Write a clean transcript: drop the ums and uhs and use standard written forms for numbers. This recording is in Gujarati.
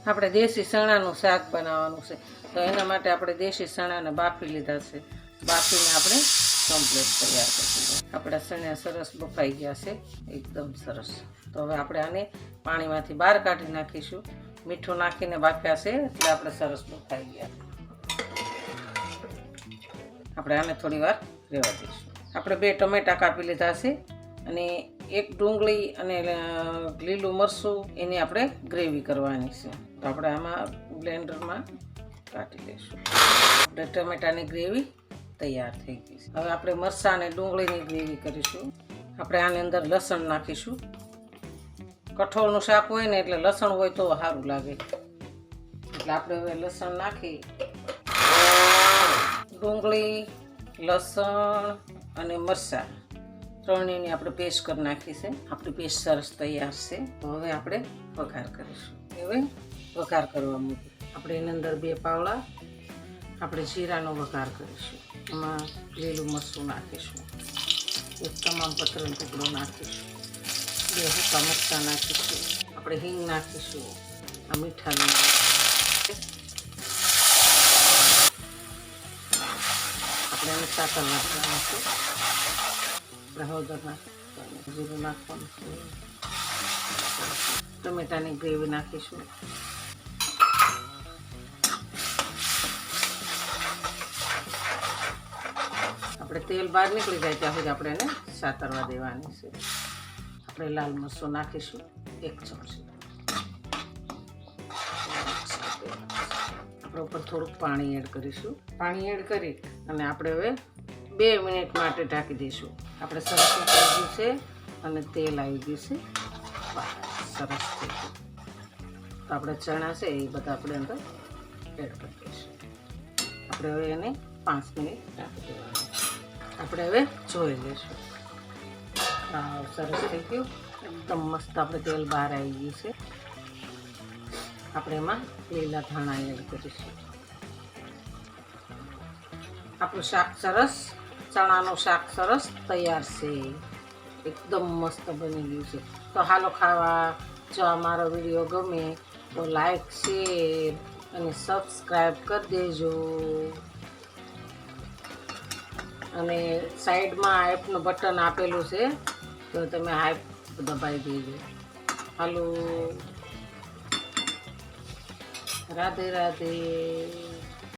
આપણે દેશી ચણાનું શાક બનાવવાનું છે, તો એના માટે આપણે દેશી ચણાને બાફી લીધા છે. બાફીને આપણે કમ્પ્લીટ તૈયાર કરી દીધા. આપણા ચણા સરસ બફાઈ ગયા છે, એકદમ સરસ. તો હવે આપણે આને પાણીમાંથી બહાર કાઢી નાખીશું. મીઠું નાખીને બાફ્યા છે એટલે આપણે સરસ બફાઈ ગયા. આપણે આને થોડી વાર રહેવા દઈશું. આપણે 2 ટમેટા કાપી લીધા છે અને 1 ડુંગળી અને લીલું મરચું એની આપણે ગ્રેવી કરવાની છે. તો આપણે આમાં બ્લેન્ડરમાં કાઢી લઈશું. આપણે ટમેટાની ગ્રેવી તૈયાર થઈ ગઈ છે. હવે આપણે મરચાં અને ડુંગળીની ગ્રેવી કરીશું. આપણે આની અંદર લસણ નાખીશું. કઠોળનું શાક હોય ને એટલે લસણ હોય તો સારું લાગે, એટલે આપણે હવે લસણ નાખી ડુંગળી, લસણ અને મરચાં ત્રણેયની આપણે પેસ્ટ કરી નાખી છે. આપણી પેસ્ટ સરસ તૈયાર છે. તો હવે આપણે વઘાર કરીશું. હવે વઘાર કરવા મૂકી આપણે એની અંદર 2 પાવડા આપણે જીરાનો વઘાર કરીશું. એમાં લીલું મરચું નાખીશું, 1 તમામ પત્રનો ટુકડો નાખીશું, 2 સૂકા મરચાં નાખીશું, આપણે હિંગ નાખીશું, આ મીઠા લીમડા, આપણે એને સાકર નાખવાનું છે, આપણે હળદર નાખવાનું, જીરું નાખવાનું છે, ટમેટાની ગ્રેવી નાખીશું. આપણે તેલ બહાર નીકળી જાય ત્યાં સુધી આપણે એને સાતરવા દેવાની છે. આપણે લાલ મરચું નાખીશું 1 ચમચી. આપણે ઉપર થોડુંક પાણી એડ કરીશું. પાણી એડ કરી અને આપણે હવે 2 મિનિટ માટે ઢાંકી દઈશું. આપણે સરસ ઉકળી ગયું છે અને તેલ આવી ગયું છે, સરસ થઈ ગયું. તો આપણે ચણા છે એ બધા આપણે અંદર એડ કરી દઈશું. આપણે હવે એને 5 મિનિટ ઢાંકી દેવાનું. આપણે હવે જોઈ લઈશું. સરસ થઈ ગયું, એકદમ મસ્ત. આપણે તેલ બહાર આવી ગયું છે. આપણે એમાં લીલા ધાણા એડ કરીશું. આપણું શાક સરસ, ચણાનું શાક સરસ તૈયાર છે, એકદમ મસ્ત બની ગયું છે. તો હાલો ખાવા. જો અમારો વિડીયો ગમે તો લાઈક, શેર અને સબસ્ક્રાઈબ કરી દેજો. અને સાઈડમાં હાઈપનું બટન આપેલું છે, તો તમે હાઈપ દબાવી દેજો. હાલો, રાધે રાધે.